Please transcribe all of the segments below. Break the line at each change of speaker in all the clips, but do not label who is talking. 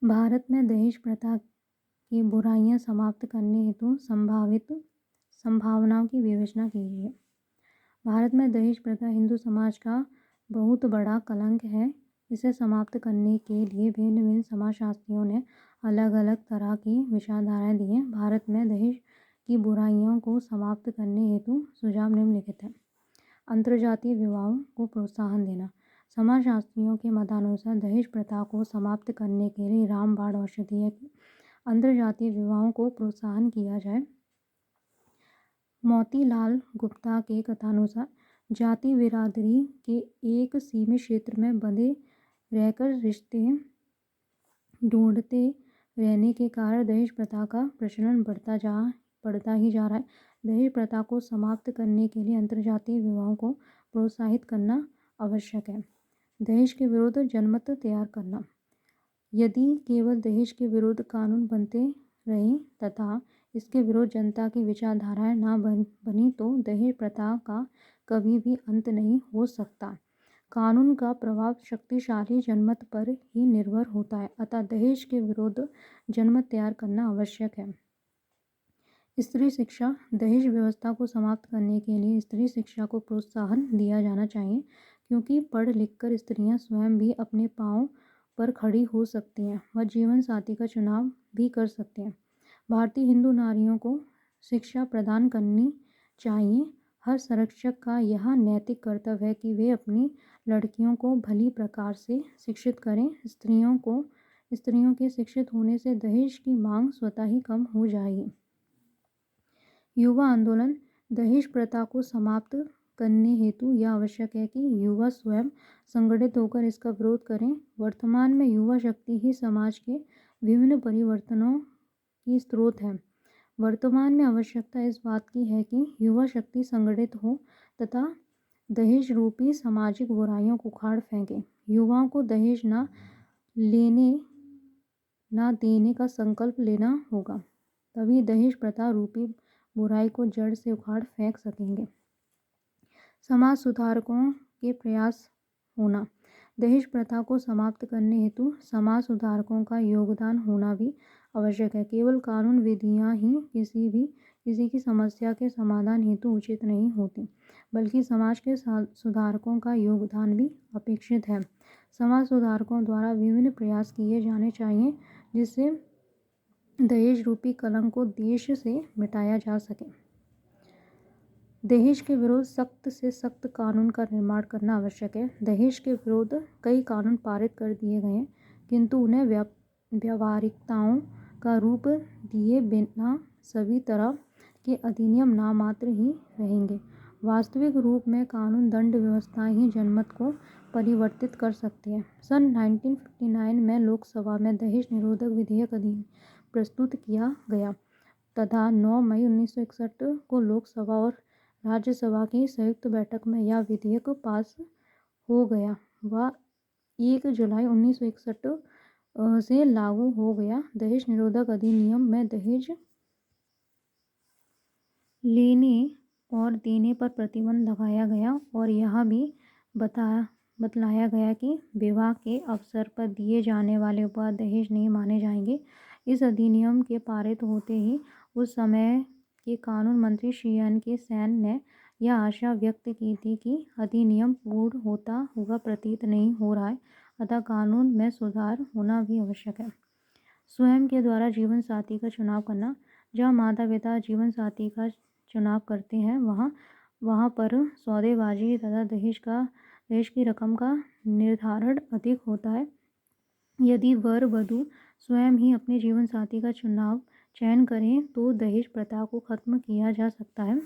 भारत में दहेज प्रथा की बुराइयां समाप्त करने हेतु संभावित संभावनाओं की विवेचना की गई है। भारत में दहेज प्रथा हिंदू समाज का बहुत बड़ा कलंक है। इसे समाप्त करने के लिए भिन्न भिन्न समाजशास्त्रियों ने अलग अलग तरह की विचारधाराएं दी हैं। भारत में दहेज की बुराइयों को समाप्त करने हेतु सुझाव निम्नलिखित हैं। अंतर्जातीय विवाहों को प्रोत्साहन देना। समाजशास्त्रियों के मतानुसार दहेज प्रथा को समाप्त करने के लिए रामबाण औषधि है कि अंतर्जातीय विवाहों को प्रोत्साहन किया जाए। मोतीलाल गुप्ता के कथानुसार जाति बिरादरी के एक सीमित क्षेत्र में बंधे रहकर रिश्ते ढूंढते रहने के कारण दहेज प्रथा का प्रचलन बढ़ता ही जा रहा है। दहेज प्रथा को समाप्त करने के लिए अंतर्जातीय विवाहों को प्रोत्साहित करना आवश्यक है। दहेज के विरुद्ध जनमत तैयार करना। यदि केवल दहेज के विरुद्ध कानून बनते रहे तथा इसके विरुद्ध जनता की विचारधाराएं न बनी तो दहेज प्रथा का कभी भी अंत नहीं हो सकता। कानून का प्रभाव शक्तिशाली जनमत पर ही निर्भर होता है, अतः दहेज के विरुद्ध जनमत तैयार करना आवश्यक है। स्त्री शिक्षा। दहेज व्यवस्था को समाप्त करने के लिए स्त्री शिक्षा को प्रोत्साहन दिया जाना चाहिए, क्योंकि पढ़ लिखकर स्त्रियां स्वयं भी अपने पांव पर खड़ी हो सकती हैं व जीवन साथी का चुनाव भी कर सकती हैं। भारतीय हिंदू नारियों को शिक्षा प्रदान करनी चाहिए। हर संरक्षक का यह नैतिक कर्तव्य है कि वे अपनी लड़कियों को भली प्रकार से शिक्षित करें। स्त्रियों के शिक्षित होने से दहेज की मांग स्वतः ही कम हो जाएगी। युवा आंदोलन। दहेज प्रथा को समाप्त करने हेतु यह आवश्यक है कि युवा स्वयं संगठित होकर इसका विरोध करें। वर्तमान में युवा शक्ति ही समाज के विभिन्न परिवर्तनों की स्रोत है। वर्तमान में आवश्यकता इस बात की है कि युवा शक्ति संगठित हो तथा दहेज रूपी सामाजिक बुराइयों को उखाड़ फेंके। युवाओं को दहेज न लेने न देने का संकल्प लेना होगा, तभी दहेज प्रथा रूपी बुराई को जड़ से उखाड़ फेंक सकेंगे। समाज सुधारकों के प्रयास होना। दहेज प्रथा को समाप्त करने हेतु समाज सुधारकों का योगदान होना भी आवश्यक है। केवल कानून विधियां ही किसी की समस्या के समाधान हेतु उचित नहीं होती, बल्कि समाज के सुधारकों का योगदान भी अपेक्षित है। समाज सुधारकों द्वारा विभिन्न प्रयास किए जाने चाहिए, जिससे दहेज रूपी कलंक को देश से मिटाया जा सके। दहेज के विरुद्ध सख्त से सख्त कानून का निर्माण करना आवश्यक है। दहेज के विरुद्ध कई कानून पारित कर दिए गए हैं, किंतु उन्हें व्यावहारिकताओं का रूप दिए बिना सभी तरह के अधिनियम नामात्र ही रहेंगे। वास्तविक रूप में कानून दंड व्यवस्थाएं ही जनमत को परिवर्तित कर सकती है। सन 1959 में लोकसभा में दहेज निरोधक विधेयक अधिनियम प्रस्तुत किया गया तथा 9 मई 1961 को लोकसभा और राज्यसभा की संयुक्त बैठक में यह विधेयक पास हो गया व 1 जुलाई 1961 से लागू हो गया। दहेज निरोधक अधिनियम में दहेज लेने और देने पर प्रतिबंध लगाया गया और यह भी बतलाया गया कि विवाह के अवसर पर दिए जाने वाले उपहार दहेज नहीं माने जाएंगे। इस अधिनियम के पारित होते ही उस समय के कानून मंत्री श्री N.K. सेन ने यह आशा व्यक्त की थी कि अधिनियम पूर्ण होता हुआ प्रतीत नहीं हो रहा है, अतः कानून में सुधार होना भी आवश्यक है। स्वयं के द्वारा जीवन साथी का चुनाव करना। जहाँ माता पिता जीवन साथी का चुनाव करते हैं वहाँ पर सौदेबाजी तथा दहेज की रकम का निर्धारण अधिक होता है। यदि वर वधू स्वयं ही अपने जीवन साथी का चयन करें तो दहेज प्रथा को खत्म किया जा सकता है।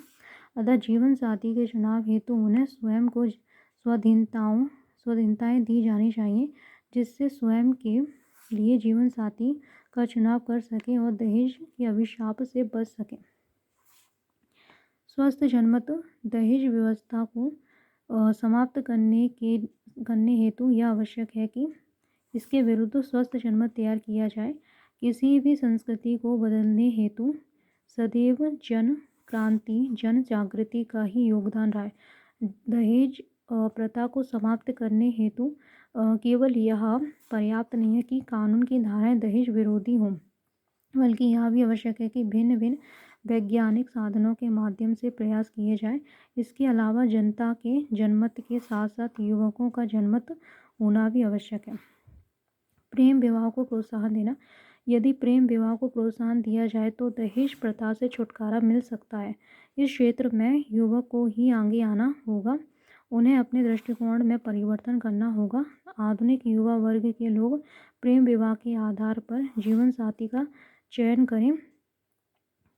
अतः जीवन साथी के चुनाव हेतु उन्हें स्वयं को स्वाधीनताएं दी जानी चाहिए, जिससे स्वयं के लिए जीवन साथी का चुनाव कर सकें और दहेज के अभिशाप से बच सकें। स्वस्थ जनमत। दहेज व्यवस्था को समाप्त करने हेतु यह आवश्यक है कि इसके विरुद्ध स्वस्थ जनमत तैयार किया जाए। किसी भी संस्कृति को बदलने हेतु सदैव जन क्रांति जन जागृति का ही योगदान रहा है। दहेज प्रथा को समाप्त करने हेतु केवल यह पर्याप्त नहीं है कि कानून की धाराएं दहेज विरोधी हों, बल्कि यह भी आवश्यक है कि भिन्न भिन्न वैज्ञानिक साधनों के माध्यम से प्रयास किए जाएं। इसके अलावा जनता के जनमत के साथ साथ युवकों का जनमत होना भी आवश्यक है। प्रेम विवाह को प्रोत्साहन देना। यदि प्रेम विवाह को प्रोत्साहन दिया जाए तो दहेज प्रथा से छुटकारा मिल सकता है। इस क्षेत्र में युवक को ही आगे आना होगा, उन्हें अपने दृष्टिकोण में परिवर्तन करना होगा। आधुनिक युवा वर्ग के लोग प्रेम विवाह के आधार पर जीवन साथी का चयन करें,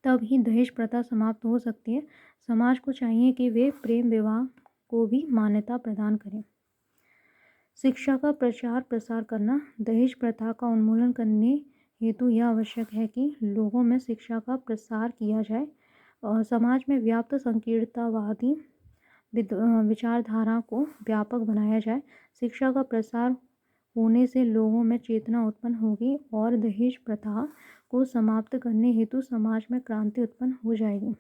तब ही दहेज प्रथा समाप्त हो सकती है। समाज को चाहिए कि वे प्रेम विवाह को भी मान्यता प्रदान करें। शिक्षा का प्रचार प्रसार करना। दहेज प्रथा का उन्मूलन करने हेतु यह आवश्यक है कि लोगों में शिक्षा का प्रसार किया जाए और समाज में व्याप्त संकीर्णतावादी विचारधारा को व्यापक बनाया जाए। शिक्षा का प्रसार होने से लोगों में चेतना उत्पन्न होगी और दहेज प्रथा को समाप्त करने हेतु समाज में क्रांति उत्पन्न हो जाएगी।